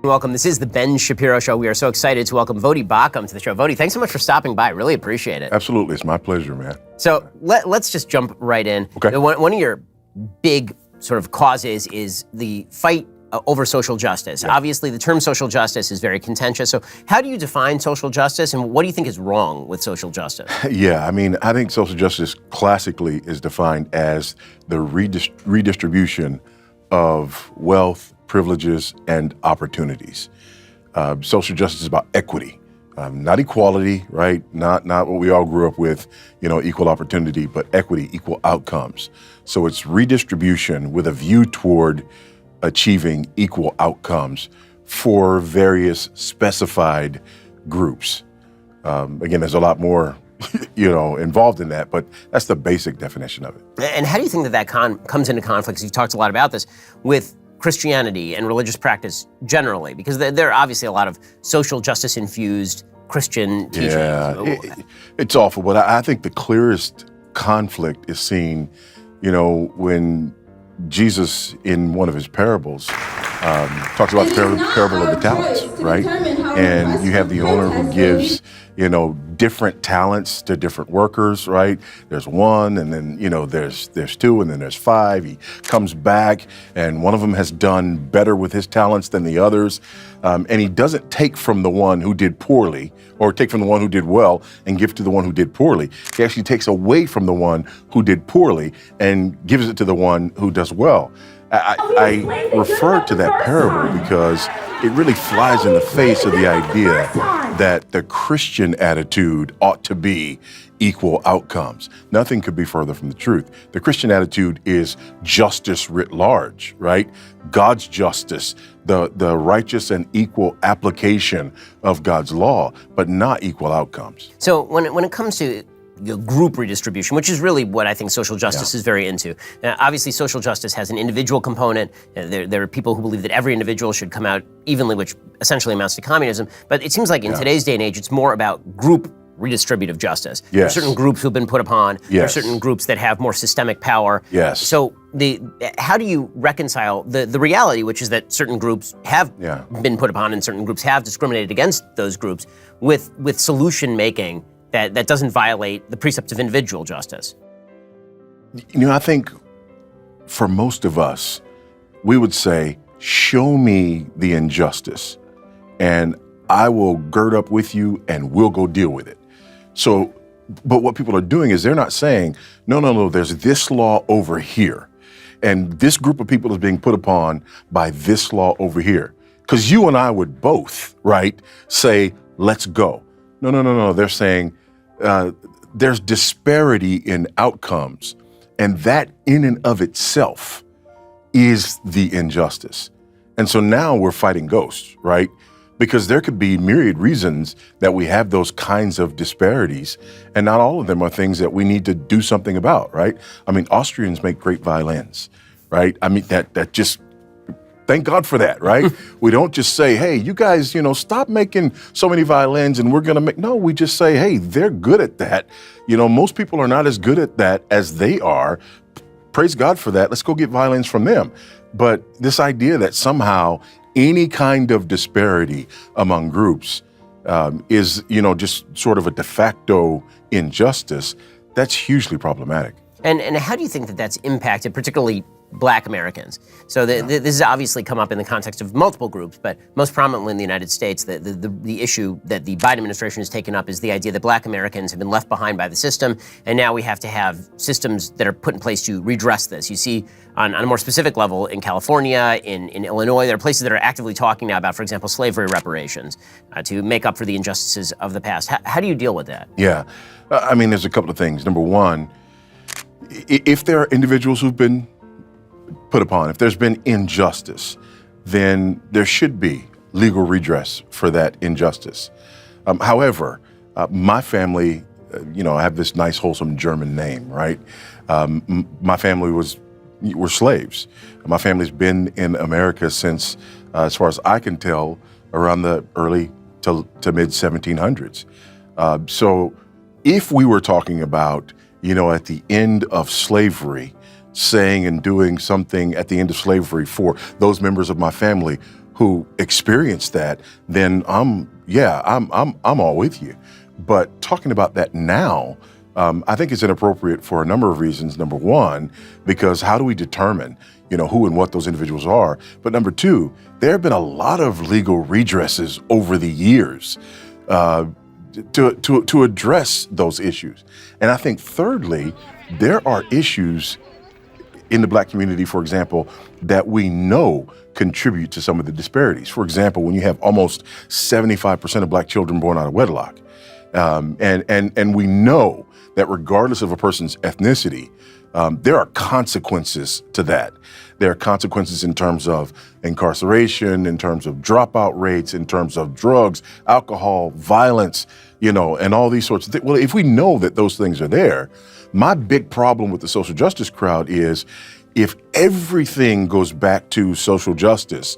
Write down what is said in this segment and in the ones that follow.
Welcome. This is the Ben Shapiro Show. We are so excited to welcome Voddie Baucham to the show. Voddie, thanks so much for stopping by. Really appreciate it. Absolutely. It's my pleasure, man. So let's just jump right in. Okay. One of your big sort of causes is the fight over social justice. Yeah. Obviously, the term social justice is very contentious. So how do you define social justice, and what do you think is wrong with social justice? Yeah, I mean, I think social justice classically is defined as the redistribution of wealth, privileges, and opportunities. Social justice is about equity, not equality, right? Not what we all grew up with, equal opportunity, but equity, equal outcomes. So it's redistribution with a view toward achieving equal outcomes for various specified groups. Again, there's a lot more, involved in that, but that's the basic definition of it. And how do you think that comes into conflict? You've talked a lot about this with Christianity and religious practice generally, because there are obviously a lot of social justice infused Christian teachings. Yeah, it's awful, but I think the clearest conflict is seen, when Jesus, in one of his parables, talks about the parable of the talents, right? And you have the owner who gives, different talents to different workers, right? There's one, and then, there's two, and then there's five. He comes back, and one of them has done better with his talents than the others. And he doesn't take from the one who did poorly, or take from the one who did well and give to the one who did poorly. He actually takes away from the one who did poorly and gives it to the one who does well. I refer to that parable because it really flies in the face of the idea that the Christian attitude ought to be equal outcomes. Nothing could be further from the truth. The Christian attitude is justice writ large, right? God's justice, the righteous and equal application of God's law, but not equal outcomes. So when it comes to group redistribution, which is really what I think social justice is very into. Now, obviously, social justice has an individual component. There are people who believe that every individual should come out evenly, which essentially amounts to communism. But it seems like in today's day and age, it's more about group redistributive justice. Yes. There are certain groups who've been put upon. Yes. There are certain groups that have more systemic power. Yes. So how do you reconcile the reality, which is that certain groups have been put upon and certain groups have discriminated against those groups, with solution making that doesn't violate the precepts of individual justice? I think for most of us, we would say, show me the injustice and I will gird up with you and we'll go deal with it. So, but what people are doing is they're not saying, no, there's this law over here. And this group of people is being put upon by this law over here. Because you and I would both, right, say, let's go. No. They're saying, there's disparity in outcomes, and that in and of itself is the injustice. And so now we're fighting ghosts, right? Because there could be myriad reasons that we have those kinds of disparities, and not all of them are things that we need to do something about, right? I mean, Austrians make great violins, right? I mean, that just, thank God for that, right? We don't just say, hey, you guys, stop making so many violins and we're gonna make, no, we just say, hey, they're good at that. Most people are not as good at that as they are. Praise God for that. Let's go get violins from them. But this idea that somehow any kind of disparity among groups is, just sort of a de facto injustice, that's hugely problematic. And how do you think that that's impacted particularly Black Americans? So this has obviously come up in the context of multiple groups, but most prominently in the United States, the issue that the Biden administration has taken up is the idea that Black Americans have been left behind by the system, and now we have to have systems that are put in place to redress this. You see, on a more specific level, in California, in Illinois, there are places that are actively talking now about, for example, slavery reparations to make up for the injustices of the past. How do you deal with that? Yeah, I mean, there's a couple of things. Number one, if there are individuals who've been put upon, if there's been injustice, then there should be legal redress for that injustice. However, my family, I have this nice, wholesome German name, right? My family were slaves. My family's been in America since, as far as I can tell, around the early to mid 1700s. So if we were talking about, at the end of slavery, saying and doing something at the end of slavery for those members of my family who experience that, then I'm all with you. But talking about that now, I think it's inappropriate for a number of reasons. Number one, because how do we determine, who and what those individuals are? But number two, there have been a lot of legal redresses over the years to address those issues. And I think thirdly, there are issues in the Black community, for example, that we know contribute to some of the disparities. For example, when you have almost 75% of Black children born out of wedlock, and we know that regardless of a person's ethnicity, there are consequences to that. There are consequences in terms of incarceration, in terms of dropout rates, in terms of drugs, alcohol, violence, and all these sorts of things. Well, if we know that those things are there, my big problem with the social justice crowd is if everything goes back to social justice,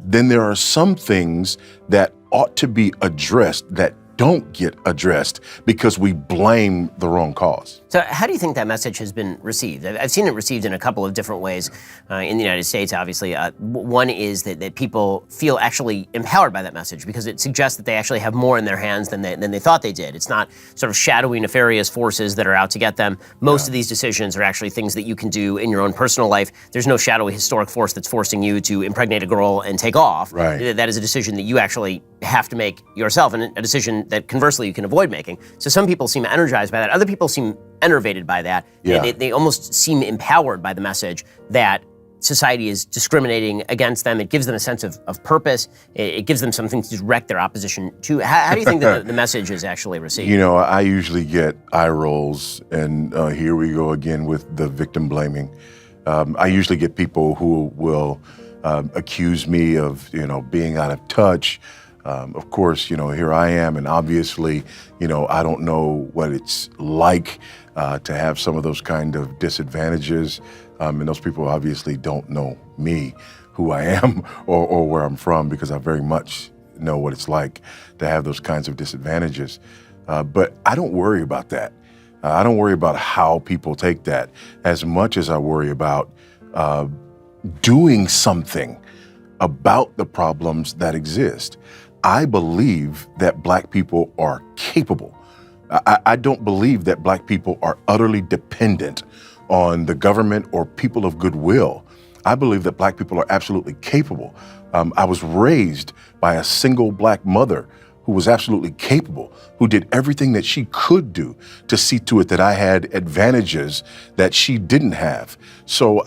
then there are some things that ought to be addressed that don't get addressed because we blame the wrong cause. So how do you think that message has been received? I've seen it received in a couple of different ways in the United States, obviously. One is that people feel actually empowered by that message because it suggests that they actually have more in their hands than they thought they did. It's not sort of shadowy, nefarious forces that are out to get them. Most of these decisions are actually things that you can do in your own personal life. There's no shadowy historic force that's forcing you to impregnate a girl and take off. Right. That is a decision that you actually have to make yourself, and a decision that conversely you can avoid making. So some people seem energized by that. Other people seem enervated by that. Yeah. They almost seem empowered by the message that society is discriminating against them. It gives them a sense of purpose. It gives them something to direct their opposition to. How do you think that the message is actually received? I usually get eye rolls, and here we go again with the victim blaming. I usually get people who will accuse me of, being out of touch. Of course, here I am, and obviously, I don't know what it's like to have some of those kind of disadvantages. And those people obviously don't know me, who I am, or where I'm from, because I very much know what it's like to have those kinds of disadvantages. But I don't worry about that. I don't worry about how people take that as much as I worry about doing something about the problems that exist. I believe that Black people are capable. I don't believe that Black people are utterly dependent on the government or people of goodwill. I believe that Black people are absolutely capable. I was raised by a single Black mother who was absolutely capable, who did everything that she could do to see to it that I had advantages that she didn't have. So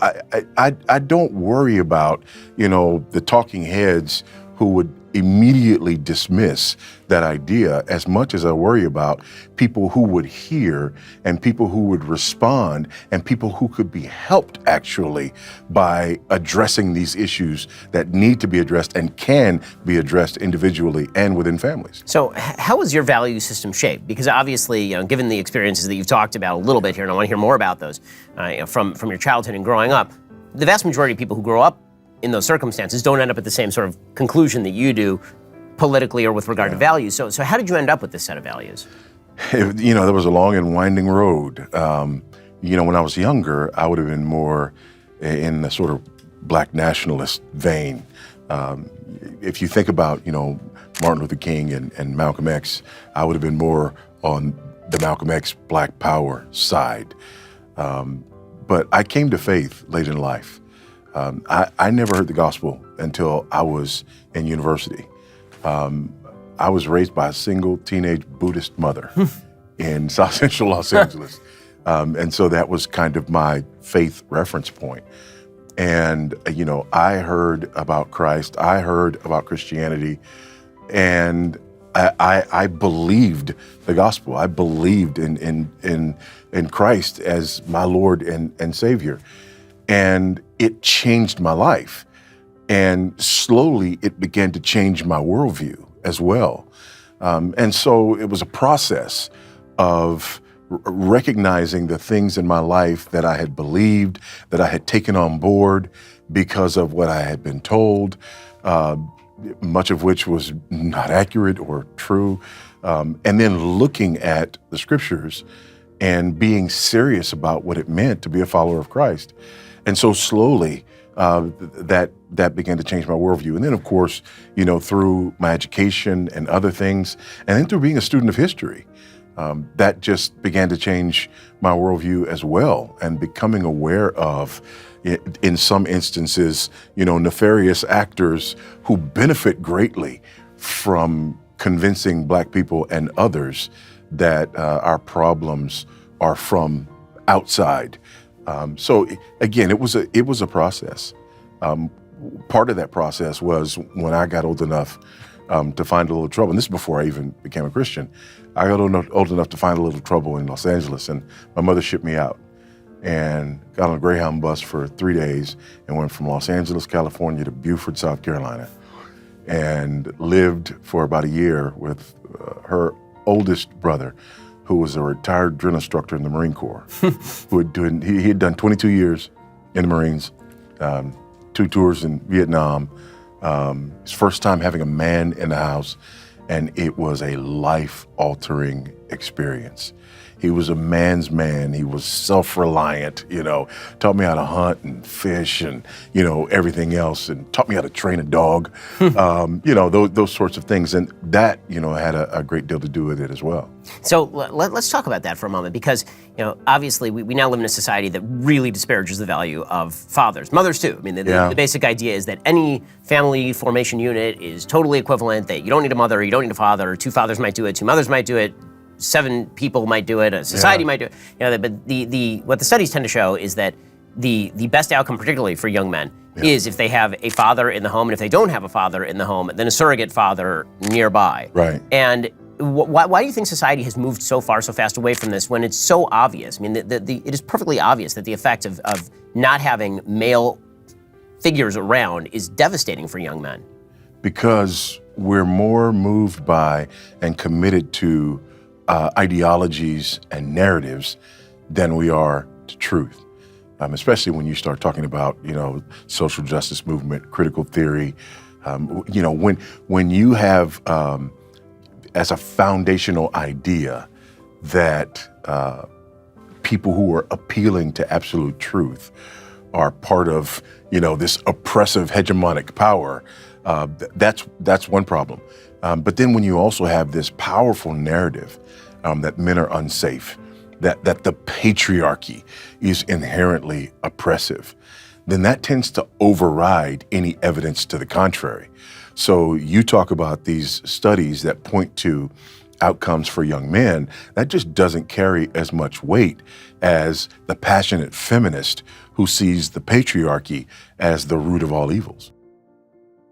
I don't worry about, the talking heads who would immediately dismiss that idea as much as I worry about people who would hear and people who would respond and people who could be helped actually by addressing these issues that need to be addressed and can be addressed individually and within families. So how is your value system shaped? Because obviously, given the experiences that you've talked about a little bit here, and I want to hear more about those from your childhood and growing up, the vast majority of people who grow up in those circumstances don't end up at the same sort of conclusion that you do politically or with regard to values. So how did you end up with this set of values? There was a long and winding road. When I was younger, I would have been more in the sort of Black nationalist vein. If you think about, Martin Luther King and Malcolm X, I would have been more on the Malcolm X Black Power side. But I came to faith late in life. I never heard the gospel until I was in university. I was raised by a single teenage Buddhist mother in South Central Los Angeles. And so that was kind of my faith reference point. And, I heard about Christ, I heard about Christianity, and I believed the gospel. I believed in Christ as my Lord and Savior. And it changed my life. And slowly it began to change my worldview as well. And so it was a process of recognizing the things in my life that I had believed, that I had taken on board because of what I had been told, much of which was not accurate or true. And then looking at the scriptures and being serious about what it meant to be a follower of Christ. And so slowly, that began to change my worldview. And then, of course, through my education and other things, and then through being a student of history, that just began to change my worldview as well, and becoming aware of, in some instances, nefarious actors who benefit greatly from convincing Black people and others that our problems are from outside. So again, it was a process. Part of that process was when I got old enough to find a little trouble, and this is before I even became a Christian. I got old enough to find a little trouble in Los Angeles, and my mother shipped me out and got on a Greyhound bus for 3 days and went from Los Angeles, California to Beaufort, South Carolina, and lived for about a year with her oldest brother, who was a retired drill instructor in the Marine Corps, he had done 22 years in the Marines, 2 tours in Vietnam, his first time having a man in the house, and it was a life-altering experience. He was a man's man. He was self-reliant, taught me how to hunt and fish and, everything else, and taught me how to train a dog, those sorts of things. And that, had a great deal to do with it as well. So let's talk about that for a moment, because, obviously we now live in a society that really disparages the value of fathers, mothers too. I mean, the basic idea is that any family formation unit is totally equivalent, that you don't need a mother, you don't need a father, 2 fathers might do it, 2 mothers might do it, 7 people might do it, a society might do it. But what the studies tend to show is that the best outcome, particularly for young men, is if they have a father in the home, and if they don't have a father in the home, then a surrogate father nearby. Right. And why do you think society has moved so far, so fast away from this when it's so obvious? I mean, it is perfectly obvious that the effect of not having male figures around is devastating for young men. Because we're more moved by and committed to ideologies and narratives than we are to truth, especially when you start talking about, social justice movement, critical theory. When you have as a foundational idea that people who are appealing to absolute truth are part of, this oppressive hegemonic power, that's one problem. But then when you also have this powerful narrative that men are unsafe, that the patriarchy is inherently oppressive, then that tends to override any evidence to the contrary. So you talk about these studies that point to outcomes for young men, that just doesn't carry as much weight as the passionate feminist who sees the patriarchy as the root of all evils.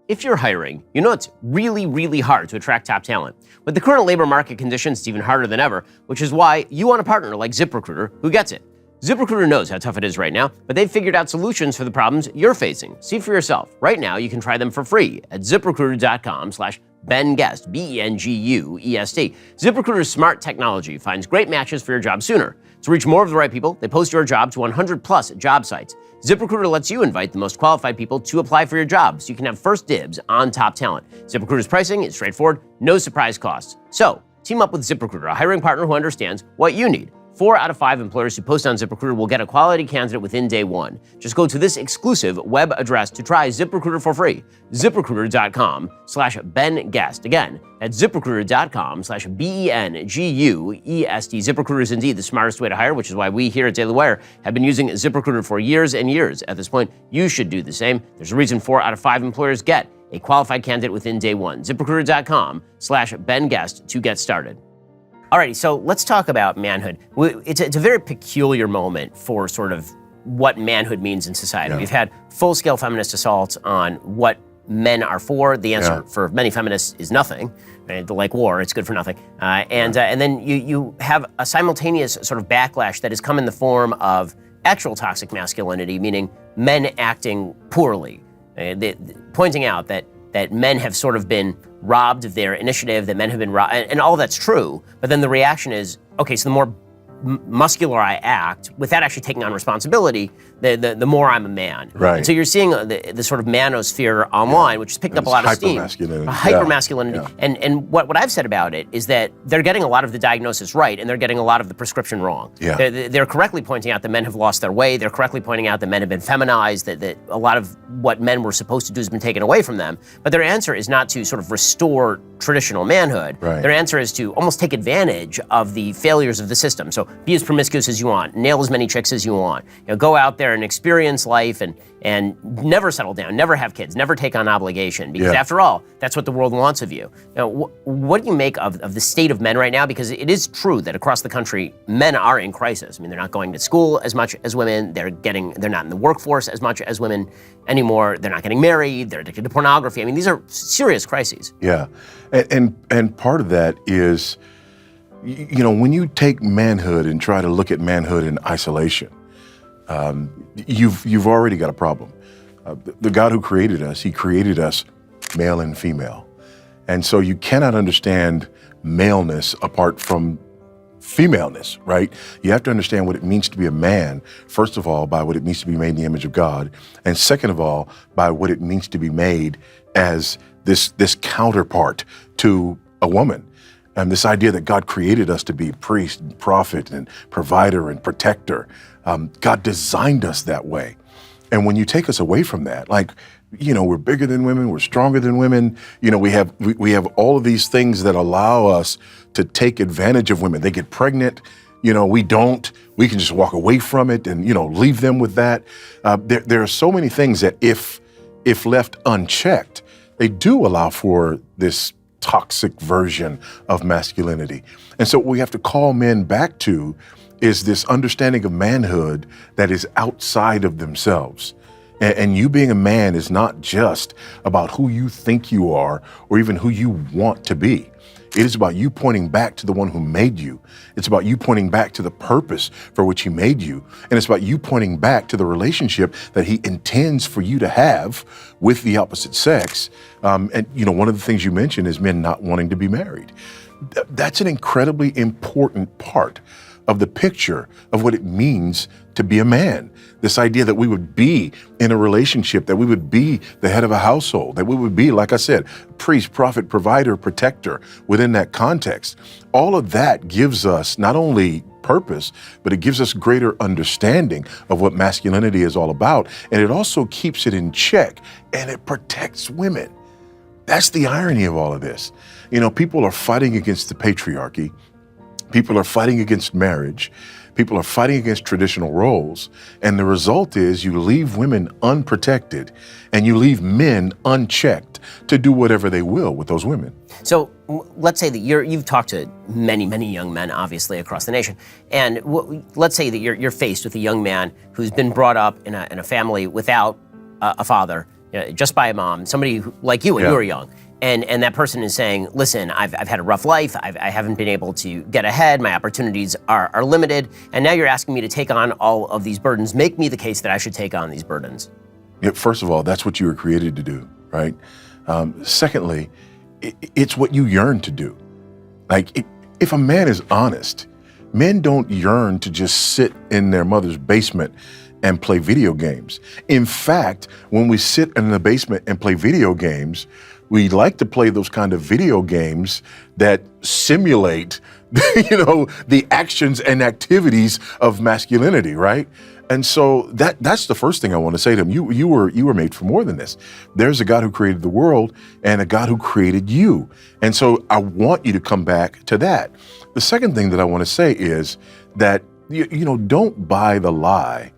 If you're hiring, it's really, really hard to attract top talent. With the current labor market conditions, it's even harder than ever, which is why you want a partner like ZipRecruiter who gets it. ZipRecruiter knows how tough it is right now, but they've figured out solutions for the problems you're facing. See for yourself. Right now, you can try them for free at ZipRecruiter.com/BenGuest, BenGuest. ZipRecruiter's smart technology finds great matches for your job sooner. To reach more of the right people, they post your job to 100+ job sites. ZipRecruiter lets you invite the most qualified people to apply for your job, so you can have first dibs on top talent. ZipRecruiter's pricing is straightforward, no surprise costs. So, team up with ZipRecruiter, a hiring partner who understands what you need. 4 out of 5 employers who post on ZipRecruiter will get a quality candidate within day 1. Just go to this exclusive web address to try ZipRecruiter for free. ZipRecruiter.com/BenGuest. Again, at ZipRecruiter.com/BenGuest. ZipRecruiter is indeed the smartest way to hire, which is why we here at Daily Wire have been using ZipRecruiter for years and years. At this point, you should do the same. There's a reason 4 out of 5 employers get a qualified candidate within day 1. ZipRecruiter.com/BenGuest to get started. Alrighty, so let's talk about manhood. It's a very peculiar moment for sort of what manhood means in society. We've had full-scale feminist assaults on what men are for. The answer for many feminists is nothing. Right? Like war, it's good for nothing. And then you have a simultaneous sort of backlash that has come in the form of actual toxic masculinity, meaning men acting poorly, pointing out that men have sort of been robbed of their initiative, that men have been robbed, and all that's true, but then the reaction is, okay, so the more muscular I act without actually taking on responsibility, the more I'm a man. Right. And so you're seeing the sort of manosphere online, which is picking up a lot of steam. Hypermasculinity. And what I've said about it is that they're getting a lot of the diagnosis right, and they're getting a lot of the prescription wrong. Yeah. They're correctly pointing out that men have lost their way. They're correctly pointing out that men have been feminized, that a lot of what men were supposed to do has been taken away from them. But their answer is not to sort of restore traditional manhood. Right. Their answer is to almost take advantage of the failures of the system. So be as promiscuous as you want, nail as many chicks as you want. Go out there and experience life and never settle down, never have kids, never take on obligation, because after all, that's what the world wants of you. Now, what do you make of the state of men right now? Because it is true that across the country, men are in crisis. I mean, they're not going to school as much as women. They're not in the workforce as much as women anymore. They're not getting married. They're addicted to pornography. I mean, these are serious crises. Yeah, and part of that is, when you take manhood and try to look at manhood in isolation, you've already got a problem. The God who created us, He created us male and female. And so you cannot understand maleness apart from femaleness, right? You have to understand what it means to be a man, first of all, by what it means to be made in the image of God, and second of all, by what it means to be made as this counterpart to a woman. And this idea that God created us to be priest, and prophet, and provider, and protector. God designed us that way. And when you take us away from that, we're bigger than women, we're stronger than women. We have all of these things that allow us to take advantage of women. They get pregnant, we don't. We can just walk away from it and, leave them with that. There are so many things that if left unchecked, they do allow for this toxic version of masculinity. And so what we have to call men back to is this understanding of manhood that is outside of themselves. And you being a man is not just about who you think you are or even who you want to be. It is about you pointing back to the one who made you. It's about you pointing back to the purpose for which He made you. And it's about you pointing back to the relationship that He intends for you to have with the opposite sex. And one of the things you mentioned is men not wanting to be married. That's an incredibly important part of the picture of what it means to be a man. This idea that we would be in a relationship, that we would be the head of a household, that we would be, like I said, priest, prophet, provider, protector within that context. All of that gives us not only purpose, but it gives us greater understanding of what masculinity is all about. And it also keeps it in check and it protects women. That's the irony of all of this. People are fighting against the patriarchy. People are fighting against marriage. People are fighting against traditional roles. And the result is you leave women unprotected and you leave men unchecked to do whatever they will with those women. So let's say that you've talked to many, many young men, obviously, across the nation. And let's say that you're faced with a young man who's been brought up in a family without a father, just by a mom, somebody like you when you were young. And that person is saying, listen, I've had a rough life. I haven't been able to get ahead. My opportunities are limited. And now you're asking me to take on all of these burdens. Make me the case that I should take on these burdens. Yeah, first of all, that's what you were created to do, right? Secondly, it's what you yearn to do. If a man is honest, men don't yearn to just sit in their mother's basement and play video games. In fact, when we sit in the basement and play video games, we like to play those kind of video games that simulate, the actions and activities of masculinity, right? And so that's the first thing I want to say to him. You were made for more than this. There's a God who created the world and a God who created you. And so I want you to come back to that. The second thing that I want to say is that, don't buy the lie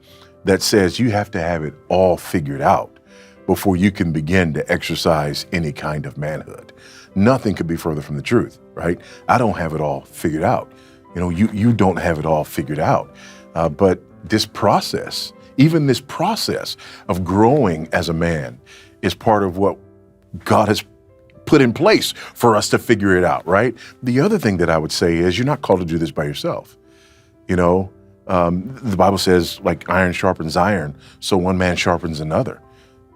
that says you have to have it all figured out before you can begin to exercise any kind of manhood. Nothing could be further from the truth, right? I don't have it all figured out. You don't have it all figured out. But this process, even this process of growing as a man, is part of what God has put in place for us to figure it out, right? The other thing that I would say is you're not called to do this by yourself. The Bible says, like iron sharpens iron, so one man sharpens another.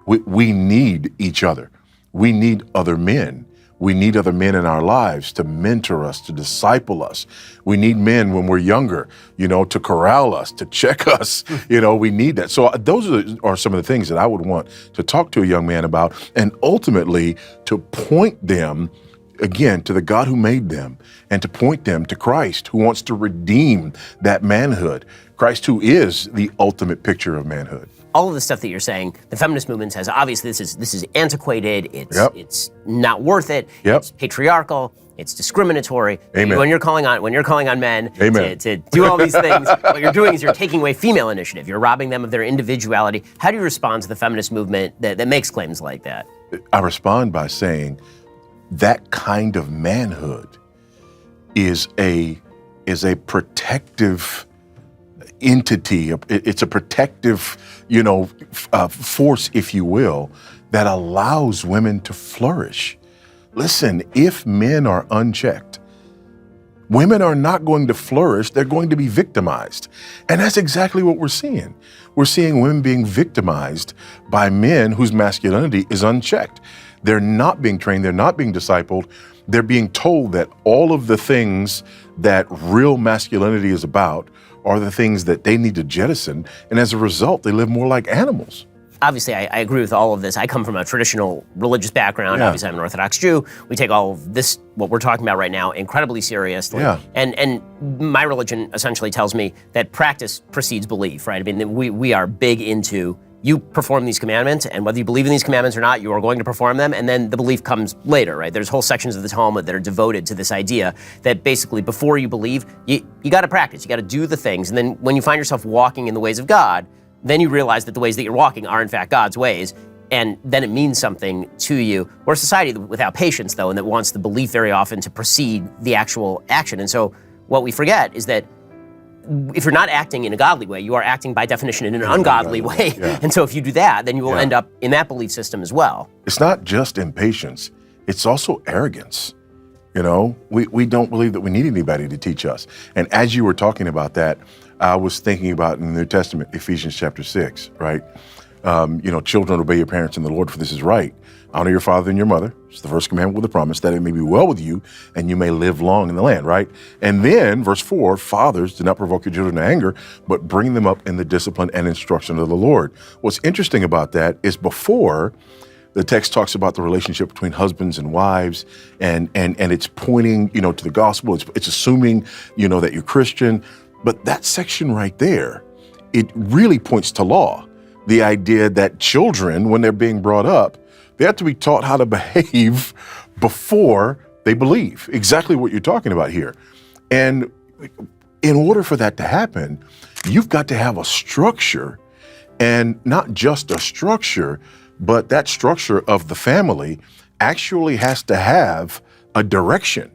We need each other. We need other men. We need other men in our lives to mentor us, to disciple us. We need men when we're younger, to corral us, to check us. We need that. So those are some of the things that I would want to talk to a young man about, and ultimately to point them, again, to the God who made them, and to point them to Christ, who wants to redeem that manhood. Christ, who is the ultimate picture of manhood. All of the stuff that you're saying, the feminist movement says, obviously this is antiquated, it's not worth it, it's patriarchal, it's discriminatory. Amen. When you're calling on men to do all these things, what you're doing is you're taking away female initiative. You're robbing them of their individuality. How do you respond to the feminist movement that makes claims like that? I respond by saying that kind of manhood is a protective entity. It's a protective, force, if you will, that allows women to flourish. Listen, if men are unchecked, women are not going to flourish. They're going to be victimized. And that's exactly what we're seeing. We're seeing women being victimized by men whose masculinity is unchecked. They're not being trained. They're not being discipled. They're being told that all of the things that real masculinity is about are the things that they need to jettison. And as a result, they live more like animals. Obviously, I agree with all of this. I come from a traditional religious background. Yeah. Obviously, I'm an Orthodox Jew. We take all of this, what we're talking about right now, incredibly seriously. Yeah. And my religion essentially tells me that practice precedes belief, right? I mean, we are big into you perform these commandments, and whether you believe in these commandments or not, you are going to perform them, and then the belief comes later, right? There's whole sections of the Talmud that are devoted to this idea that basically before you believe, you got to practice, you got to do the things, and then when you find yourself walking in the ways of God, then you realize that the ways that you're walking are in fact God's ways, and then it means something to you. We're a society without patience, though, and that wants the belief very often to precede the actual action, and so what we forget is that if you're not acting in a godly way, you are acting by definition in an ungodly way. Yeah. And so if you do that, then you will end up in that belief system as well. It's not just impatience, it's also arrogance. We don't believe that we need anybody to teach us. And as you were talking about that, I was thinking about in the New Testament, Ephesians chapter 6, right? Children, obey your parents in the Lord, for this is right. Honor your father and your mother. It's the first commandment with a promise, that it may be well with you and you may live long in the land, right? And then verse 4, fathers, do not provoke your children to anger, but bring them up in the discipline and instruction of the Lord. What's interesting about that is before, the text talks about the relationship between husbands and wives, and it's pointing, to the gospel. It's assuming, that you're Christian. But that section right there, it really points to law. The idea that children, when they're being brought up, they have to be taught how to behave before they believe. Exactly what you're talking about here. And in order for that to happen, you've got to have a structure, and not just a structure, but that structure of the family actually has to have a direction.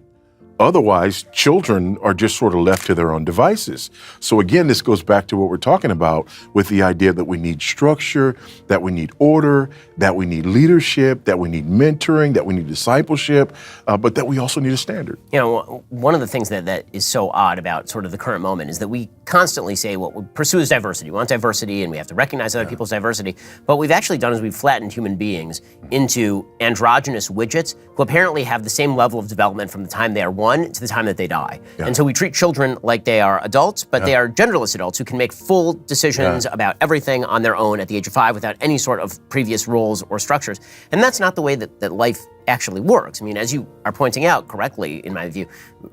Otherwise, children are just sort of left to their own devices. So again, this goes back to what we're talking about with the idea that we need structure, that we need order, that we need leadership, that we need mentoring, that we need discipleship, but that we also need a standard. One of the things that is so odd about sort of the current moment is that we constantly say what we pursue is diversity. We want diversity and we have to recognize other people's diversity. But what we've actually done is we've flattened human beings into androgynous widgets who apparently have the same level of development from the time they are one to the time that they die. Yeah. And so we treat children like they are adults, but they are genderless adults who can make full decisions about everything on their own at the age of 5 without any sort of previous roles or structures. And that's not the way that life actually works. I mean, as you are pointing out correctly, in my view,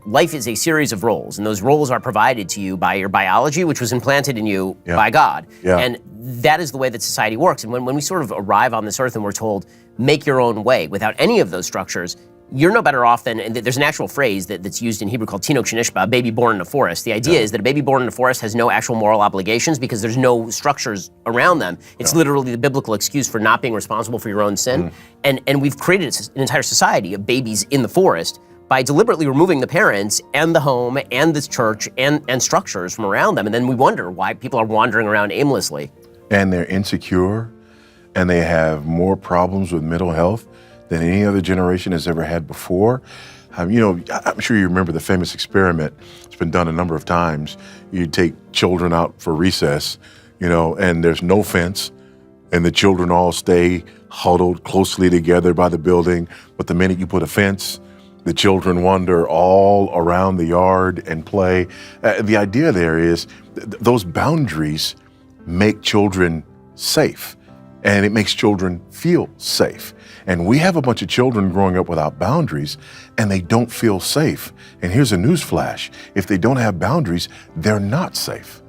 life is a series of roles, and those roles are provided to you by your biology, which was implanted in you by God. Yeah. And that is the way that society works. And when we sort of arrive on this earth and we're told, make your own way without any of those structures, you're no better off than, and there's an actual phrase that's used in Hebrew called tinok shenishba, a baby born in a forest. The idea is that a baby born in a forest has no actual moral obligations because there's no structures around them. It's literally the biblical excuse for not being responsible for your own sin. And we've created an entire society of babies in the forest by deliberately removing the parents and the home and the church and structures from around them. And then we wonder why people are wandering around aimlessly. And they're insecure, and they have more problems with mental health than any other generation has ever had before. I'm sure you remember the famous experiment. It's been done a number of times. You take children out for recess, and there's no fence, and the children all stay huddled closely together by the building. But the minute you put a fence, the children wander all around the yard and play. The idea there is those boundaries make children safe, and it makes children feel safe. And we have a bunch of children growing up without boundaries, and they don't feel safe. And here's a news flash. If they don't have boundaries, they're not safe.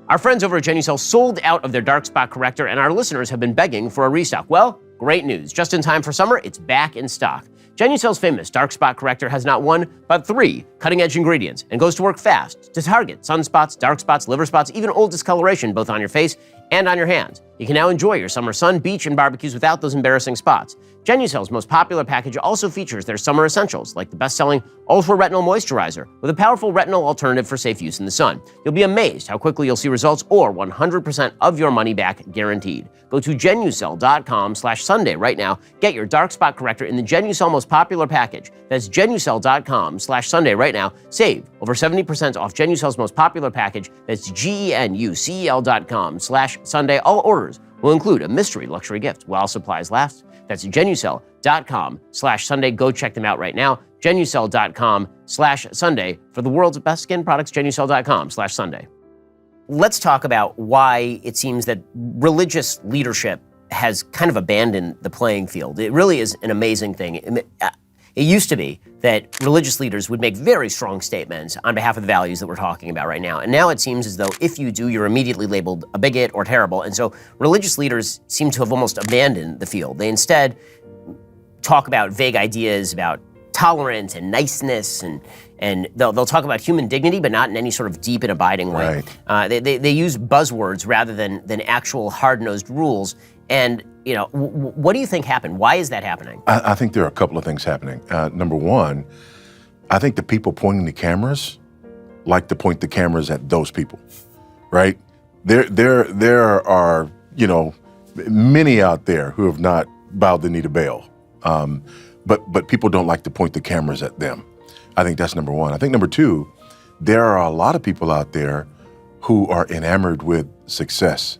Our friends over at Genucel sold out of their dark spot corrector, and our listeners have been begging for a restock. Well, great news. Just in time for summer, it's back in stock. Genucel's famous dark spot corrector has not one, but 3 cutting-edge ingredients and goes to work fast to target sunspots, dark spots, liver spots, even old discoloration, both on your face and on your hands. You can now enjoy your summer sun, beach, and barbecues without those embarrassing spots. Genucel's most popular package also features their summer essentials, like the best-selling Ultra Retinol Moisturizer, with a powerful retinol alternative for safe use in the sun. You'll be amazed how quickly you'll see results, or 100% of your money back guaranteed. Go to Genucel.com/Sunday right now. Get your dark spot corrector in the Genucel most popular package. That's Genucel.com/Sunday right now. Save over 70% off Genucel's most popular package. That's GENUCEL.com/Sunday. All orders will include a mystery luxury gift while supplies last. That's Genucel.com/Sunday. Go check them out right now. Genucel.com/Sunday. For the world's best skin products, Genucel.com/Sunday. Let's talk about why it seems that religious leadership has kind of abandoned the playing field. It really is an amazing thing. It used to be that religious leaders would make very strong statements on behalf of the values that we're talking about right now. And now it seems as though if you do, you're immediately labeled a bigot or terrible. And so religious leaders seem to have almost abandoned the field. They instead talk about vague ideas about tolerance and niceness, and they'll talk about human dignity, but not in any sort of deep and abiding way. Right. They use buzzwords rather than actual hard-nosed rules. And what do you think happened? Why is that happening? I think there are a couple of things happening. Number one, I think the people pointing the cameras like to point the cameras at those people, right? There are many out there who have not bowed the knee to Baal, but people don't like to point the cameras at them. I think that's number one. I think number two, there are a lot of people out there who are enamored with success.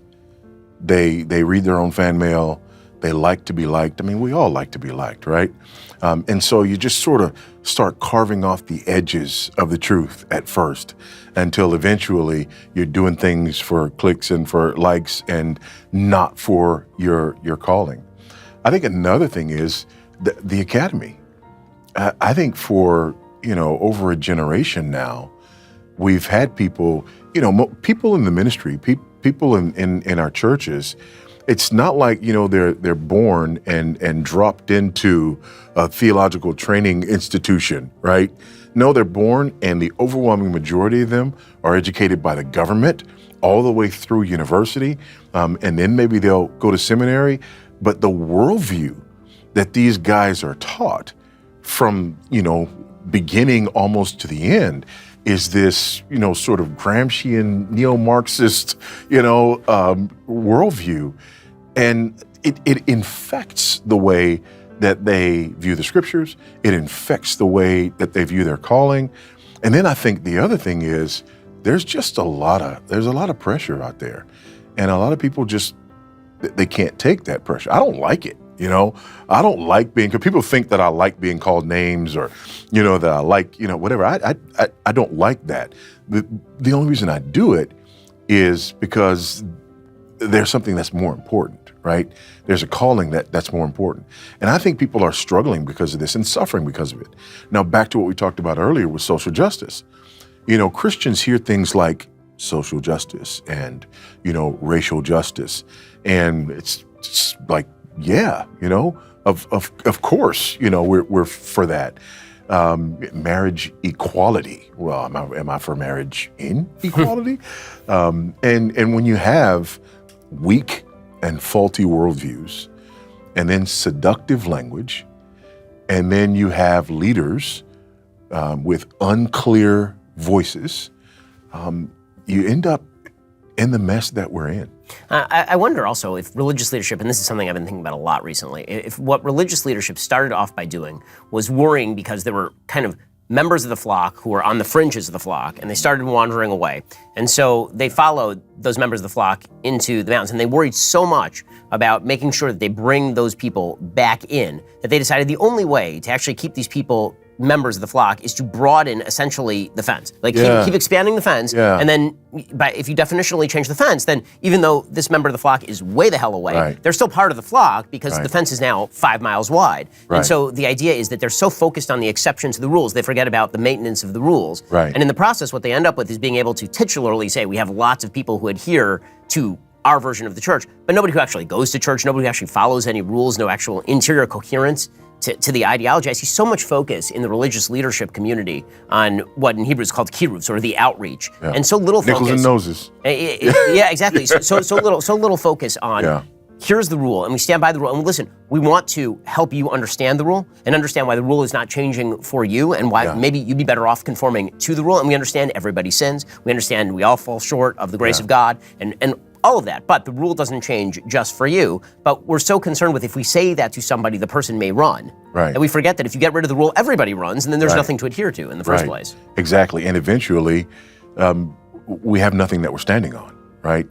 They read their own fan mail. They like to be liked. I mean, we all like to be liked, right? And so you just sort of start carving off the edges of the truth at first until eventually you're doing things for clicks and for likes and not for your calling. I think another thing is the academy. I think for, over a generation now, we've had people, people in the ministry, people in our churches. It's not like, they're born and dropped into a theological training institution, right? No, they're born, and the overwhelming majority of them are educated by the government all the way through university, and then maybe they'll go to seminary. But the worldview that these guys are taught from, beginning almost to the end is this, sort of Gramscian neo-Marxist, worldview. And it infects the way that they view the scriptures. It infects the way that they view their calling. And then I think the other thing is there's a lot of pressure out there. And a lot of people they can't take that pressure. I don't like it. I don't like because people think that I like being called names or, that I like, whatever. I don't like that. The only reason I do it is because there's something that's more important, right? There's a calling that's more important. And I think people are struggling because of this and suffering because of it. Now, back to what we talked about earlier with social justice. Christians hear things like social justice and, racial justice. And it's like, yeah, of course, we're for that. Marriage equality. Well, am I for marriage inequality? And when you have weak and faulty worldviews, and then seductive language, and then you have leaders with unclear voices, you end up in the mess that we're in. I wonder also if religious leadership, and this is something I've been thinking about a lot recently, if what religious leadership started off by doing was worrying because there were kind of members of the flock who were on the fringes of the flock, and they started wandering away. And so they followed those members of the flock into the mountains, and they worried so much about making sure that they bring those people back in that they decided the only way to actually keep these people members of the flock is to broaden essentially the fence. Like keep expanding the fence, and then if you definitionally change the fence, then even though this member of the flock is way the hell away, they're still part of the flock because the fence is now 5 miles wide. And so the idea is that they're so focused on the exception to the rules, they forget about the maintenance of the rules. And in the process, what they end up with is being able to titularly say, we have lots of people who adhere to our version of the church, but nobody who actually goes to church, nobody who actually follows any rules, no actual interior coherence to the ideology. I see so much focus in the religious leadership community on what in Hebrew is called kiruvs, or the outreach, and so little focus. Nickels and noses. Yeah, exactly. So little focus on. Here's the rule, and we stand by the rule. And listen, we want to help you understand the rule and understand why the rule is not changing for you, and why maybe you'd be better off conforming to the rule. And we understand everybody sins. We understand we all fall short of the grace of God, and all of that, but the rule doesn't change just for you. But we're so concerned with if we say that to somebody, the person may run. And we forget that if you get rid of the rule, everybody runs, and then there's nothing to adhere to in the first place. Exactly, and eventually, we have nothing that we're standing on, right?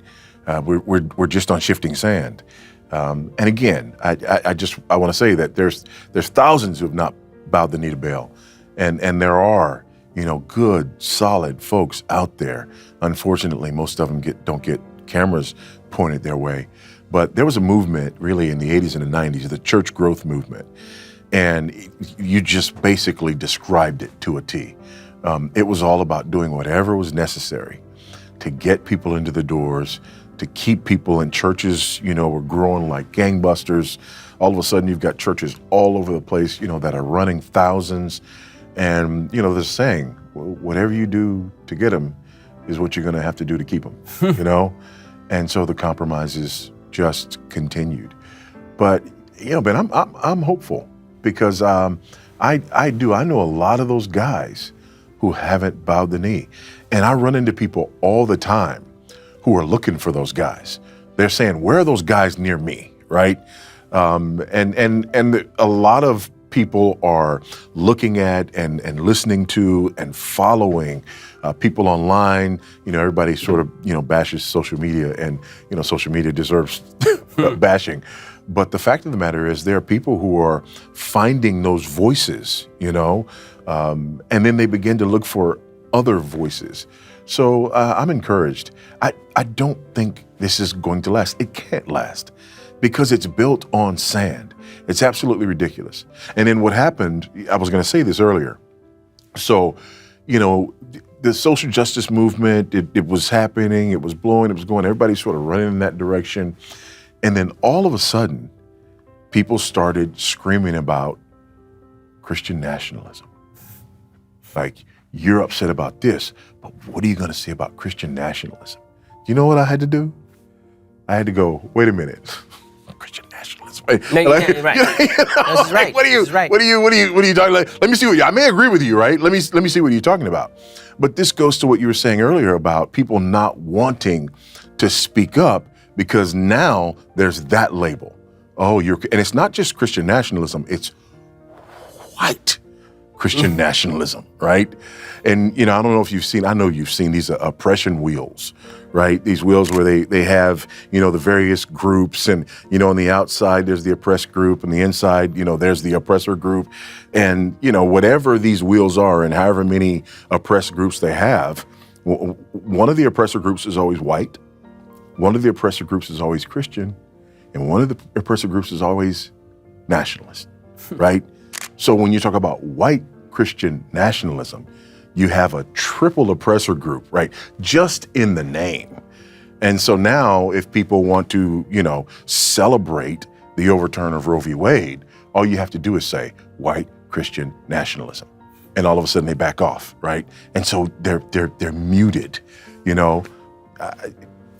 We're just on shifting sand. And again, I want to say that there's thousands who have not bowed the knee to Baal, and there are good, solid folks out there. Unfortunately, most of them don't get cameras pointed their way. But there was a movement really in the 80s and the 90s, the church growth movement. And you just basically described it to a T. It was all about doing whatever was necessary to get people into the doors, to keep people in churches, were growing like gangbusters. All of a sudden you've got churches all over the place, that are running thousands. And, there's a saying, whatever you do to get them is what you're going to have to do to keep them, And so the compromises just continued. But, Ben, I'm hopeful because I know a lot of those guys who haven't bowed the knee. And I run into people all the time who are looking for those guys. They're saying, where are those guys near me, right? And a lot of people are looking at and listening to and following people online. Everybody sort of, bashes social media, and, social media deserves bashing. But the fact of the matter is there are people who are finding those voices, and then they begin to look for other voices. So I'm encouraged. I don't think this is going to last. It can't last because it's built on sand. It's absolutely ridiculous. And then what happened, I was going to say this earlier. So, the social justice movement, it was happening, it was blowing, it was going, everybody's sort of running in that direction. And then all of a sudden, people started screaming about Christian nationalism. Like, you're upset about this, but what are you going to say about Christian nationalism? Do you know what I had to do? I had to go, wait a minute. Christian nationalism. No, you're right. This is right. What are you talking about? Let me see I may agree with you, right? Let me see what you're talking about. But this goes to what you were saying earlier about people not wanting to speak up because now there's that label. And it's not just Christian nationalism, it's white Christian nationalism, right? And, I don't know if you've seen, I know you've seen these oppression wheels, right? These wheels where they have, the various groups and, on the outside, there's the oppressed group and the inside, there's the oppressor group. And, whatever these wheels are and however many oppressed groups they have, one of the oppressor groups is always white. One of the oppressor groups is always Christian. And one of the oppressor groups is always nationalist, right? So when you talk about white Christian nationalism, you have a triple oppressor group, right? Just in the name. And so now if people want to, celebrate the overturn of Roe v. Wade, all you have to do is say white Christian nationalism. And all of a sudden they back off, right? And so they're muted,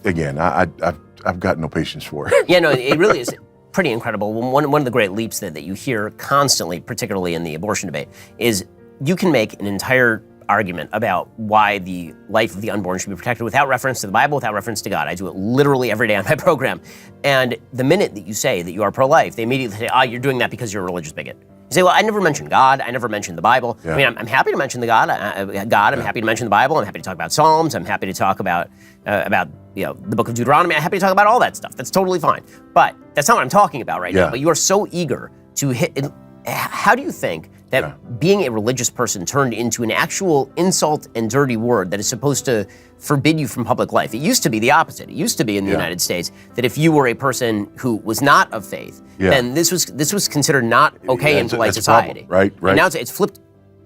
Again, I've got no patience for it. Yeah, no, it really is pretty incredible. One of the great leaps that you hear constantly, particularly in the abortion debate, is you can make an entire argument about why the life of the unborn should be protected without reference to the Bible, without reference to God. I do it literally every day on my program. And the minute that you say that you are pro-life, they immediately say, you're doing that because you're a religious bigot. You say, well, I never mentioned God. I never mentioned the Bible. Yeah. I mean, I'm happy to mention the God. I'm happy to mention the Bible. I'm happy to talk about Psalms. I'm happy to talk about the book of Deuteronomy. I'm happy to talk about all that stuff. That's totally fine. But that's not what I'm talking about right now. But you are so eager to hit. How do you think that being a religious person turned into an actual insult and dirty word that is supposed to forbid you from public life? It used to be the opposite. It used to be in the United States that if you were a person who was not of faith, then this was considered not okay in polite society. Problem, right? And now it's flipped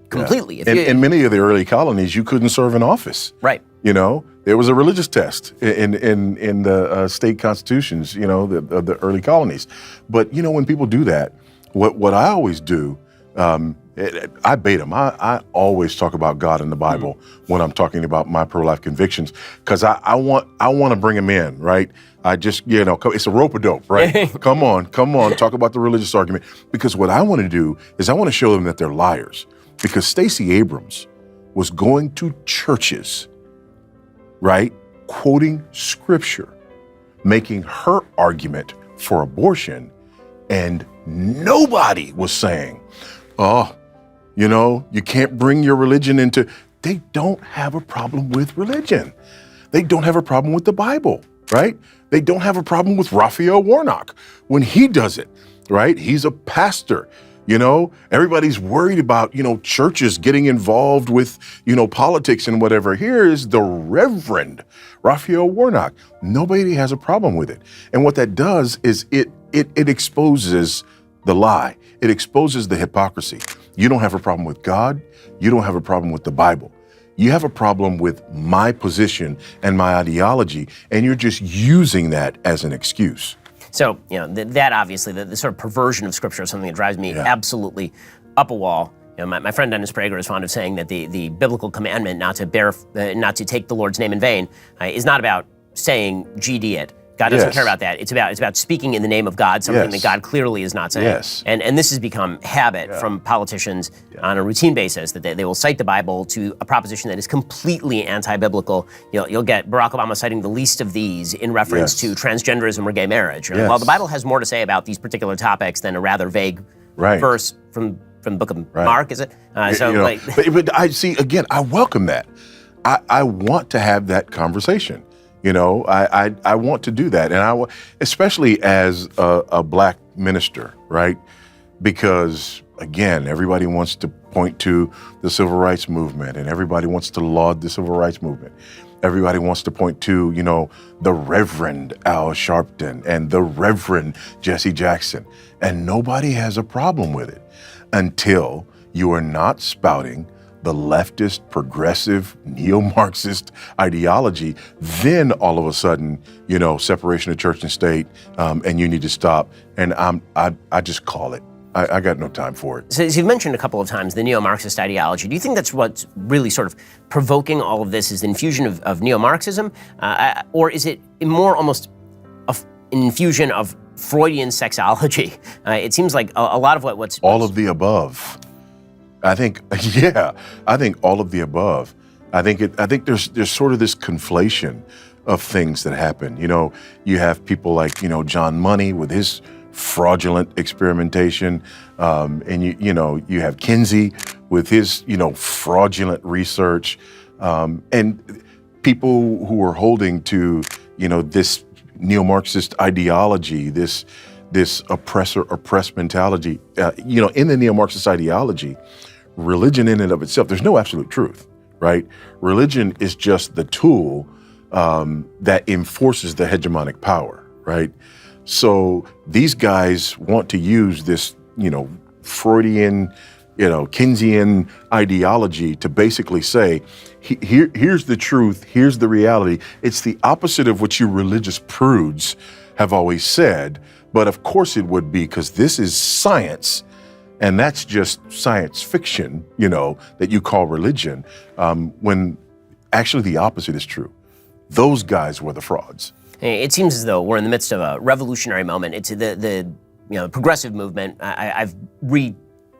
completely. In many of the early colonies, you couldn't serve in office. Right. There was a religious test in the state constitutions, of the early colonies. But, when people do that, what I always do, I bait them. I always talk about God in the Bible when I'm talking about my pro-life convictions, because I want to bring them in, right? I just, it's a rope-a-dope, right? Come on, talk about the religious argument. Because what I want to do is I want to show them that they're liars. Because Stacey Abrams was going to churches, right, quoting scripture, making her argument for abortion, and nobody was saying, you can't bring your religion into. They don't have a problem with religion. They don't have a problem with the Bible, right? They don't have a problem with Raphael Warnock when he does it, right? He's a pastor. Everybody's worried about, churches getting involved with, politics and whatever. Here is the Reverend Raphael Warnock. Nobody has a problem with it. And what that does is it exposes the lie. It exposes the hypocrisy. You don't have a problem with God. You don't have a problem with the Bible. You have a problem with my position and my ideology, and you're just using that as an excuse. So, that obviously, the sort of perversion of Scripture is something that drives me absolutely up a wall. My friend Dennis Prager is fond of saying that the biblical commandment not to take the Lord's name in vain is not about saying GD it. God doesn't care about that. It's about speaking in the name of God, something that God clearly is not saying. And this has become habit from politicians on a routine basis, that they will cite the Bible to a proposition that is completely anti-biblical. You'll get Barack Obama citing the least of these in reference to transgenderism or gay marriage. Well, the Bible has more to say about these particular topics than a rather vague verse from the book of Mark, is it? But I see, again, I welcome that. I want to have that conversation. I want to do that, and especially as a black minister, right? Because again, everybody wants to point to the civil rights movement, and everybody wants to laud the civil rights movement. Everybody wants to point to, the Reverend Al Sharpton and the Reverend Jesse Jackson, and nobody has a problem with it until you are not spouting the leftist, progressive, neo-Marxist ideology. Then all of a sudden, separation of church and state, and you need to stop. And I just call it. I got no time for it. So you've mentioned a couple of times the neo-Marxist ideology. Do you think that's what's really sort of provoking all of this, is the infusion of neo-Marxism? Or is it more almost an infusion of Freudian sexology? It seems like a lot of what's... All of the above. I think all of the above. I think there's sort of this conflation of things that happen. You have people like, John Money with his fraudulent experimentation, and you have Kinsey with his, fraudulent research, and people who are holding to, this neo-Marxist ideology, this oppressor-oppressed mentality. In the neo-Marxist ideology, religion in and of itself, there's no absolute truth, right? Religion is just the tool that enforces the hegemonic power, right? So these guys want to use this, Freudian, Keynesian ideology to basically say, here's the truth, here's the reality. It's the opposite of what you religious prudes have always said, but of course it would be, because this is science. And that's just science fiction, that you call religion, when actually the opposite is true. Those guys were the frauds. It seems as though we're in the midst of a revolutionary moment. It's the progressive movement. I've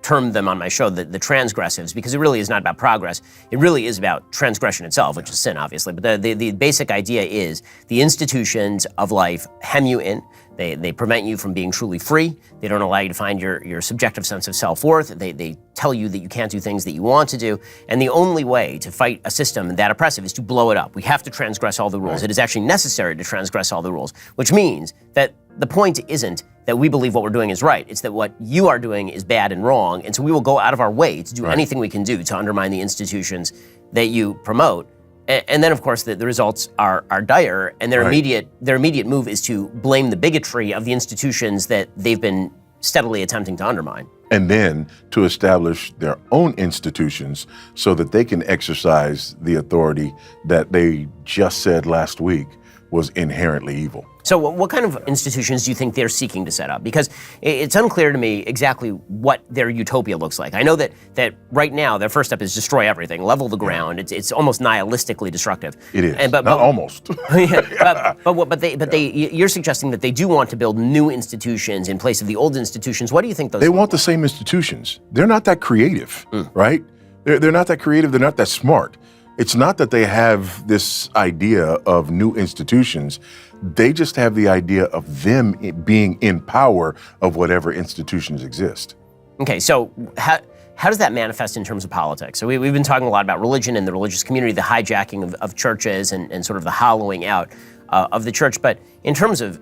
termed them on my show the transgressives, because it really is not about progress. It really is about transgression itself, which is sin, obviously. But the basic idea is the institutions of life hem you in. They prevent you from being truly free. They don't allow you to find your subjective sense of self-worth. They tell you that you can't do things that you want to do. And the only way to fight a system that oppressive is to blow it up. We have to transgress all the rules. It is actually necessary to transgress all the rules, which means that the point isn't that we believe what we're doing is right. It's that what you are doing is bad and wrong. And so we will go out of our way to do anything we can do to undermine the institutions that you promote. And then, of course, the results are dire, and their immediate move is to blame the bigotry of the institutions that they've been steadily attempting to undermine. And then to establish their own institutions so that they can exercise the authority that they just said last week was inherently evil. So what kind of institutions do you think they're seeking to set up? Because it's unclear to me exactly what their utopia looks like. I know that right now their first step is destroy everything, level the ground. It's almost nihilistically destructive. It is, not almost. You're suggesting that they do want to build new institutions in place of the old institutions. What do you think those? They want the same institutions. They're not that creative, right? They're not that creative. They're not that smart. It's not that they have this idea of new institutions. They just have the idea of them being in power of whatever institutions exist. Okay, so how does that manifest in terms of politics? So we've been talking a lot about religion and the religious community, the hijacking of churches and sort of the hollowing out of the church. But in terms of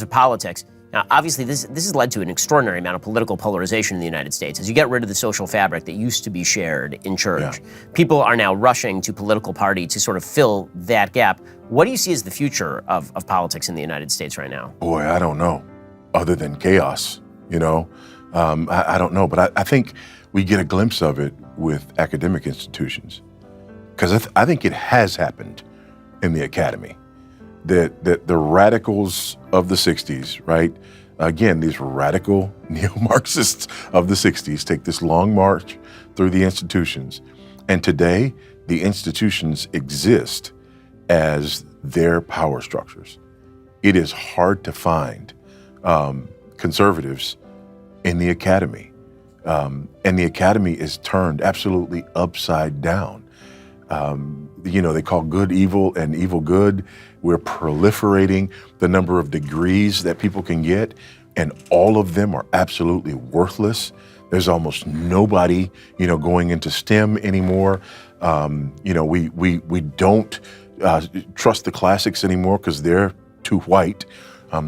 politics, now, obviously, this has led to an extraordinary amount of political polarization in the United States. As you get rid of the social fabric that used to be shared in church, people are now rushing to political party to sort of fill that gap. What do you see as the future of politics in the United States right now? Boy, I don't know, other than chaos, you know? I don't know, but I think we get a glimpse of it with academic institutions. Because I think it has happened in the academy. That the radicals of the 60s, right? Again, these radical neo-Marxists of the 60s take this long march through the institutions. And today, the institutions exist as their power structures. It is hard to find conservatives in the academy. And the academy is turned absolutely upside down. They call good evil and evil good. We're proliferating the number of degrees that people can get, and all of them are absolutely worthless. There's almost nobody, going into STEM anymore. We don't trust the classics anymore because they're too white.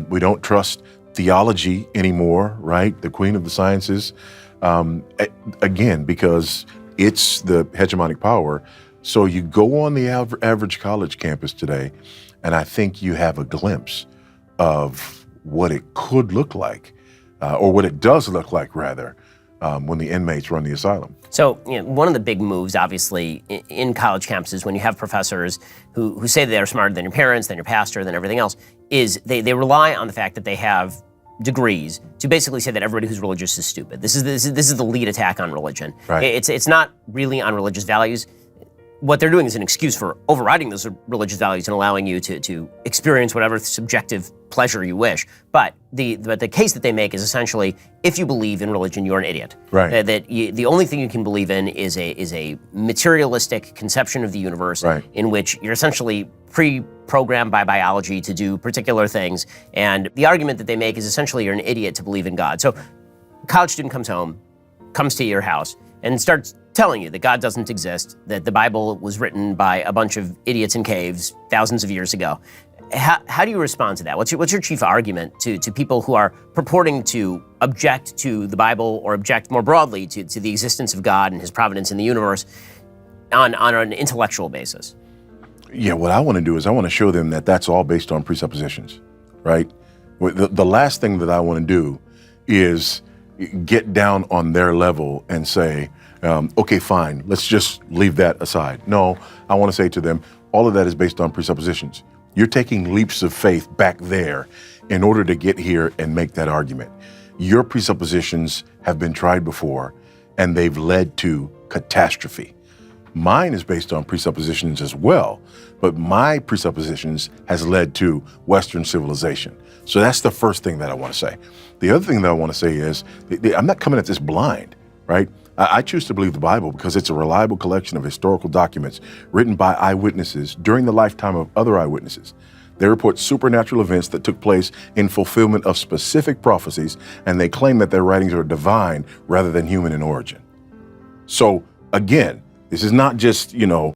We don't trust theology anymore, right? The queen of the sciences. Again, because it's the hegemonic power. So you go on the average college campus today, and I think you have a glimpse of what it could look like, or what it does look like, rather, when the inmates run the asylum. So one of the big moves, obviously, in college campuses, when you have professors who say that they're smarter than your parents, than your pastor, than everything else, is they rely on the fact that they have degrees to basically say that everybody who's religious is stupid. This is the lead attack on religion. Right. It's not really on religious values. What they're doing is an excuse for overriding those religious values and allowing you to experience whatever subjective pleasure you wish. But the case that they make is essentially, if you believe in religion, you're an idiot. Right. The only thing you can believe in is a materialistic conception of the universe, in which you're essentially pre-programmed by biology to do particular things. And the argument that they make is essentially you're an idiot to believe in God. So a college student comes home, comes to your house, and starts telling you that God doesn't exist, that the Bible was written by a bunch of idiots in caves thousands of years ago. How do you respond to that? What's your chief argument to people who are purporting to object to the Bible or object more broadly to the existence of God and his providence in the universe on an intellectual basis? Yeah, what I want to do is I want to show them that that's all based on presuppositions, right? The last thing that I want to do is get down on their level and say, okay, fine, let's just leave that aside. No, I want to say to them, all of that is based on presuppositions. You're taking leaps of faith back there in order to get here and make that argument. Your presuppositions have been tried before, and they've led to catastrophe. Mine is based on presuppositions as well, but my presuppositions has led to Western civilization. So that's the first thing that I want to say. The other thing that I want to say is, I'm not coming at this blind, right? I choose to believe the Bible because it's a reliable collection of historical documents written by eyewitnesses during the lifetime of other eyewitnesses. They report supernatural events that took place in fulfillment of specific prophecies, and they claim that their writings are divine rather than human in origin. So again, this is not just,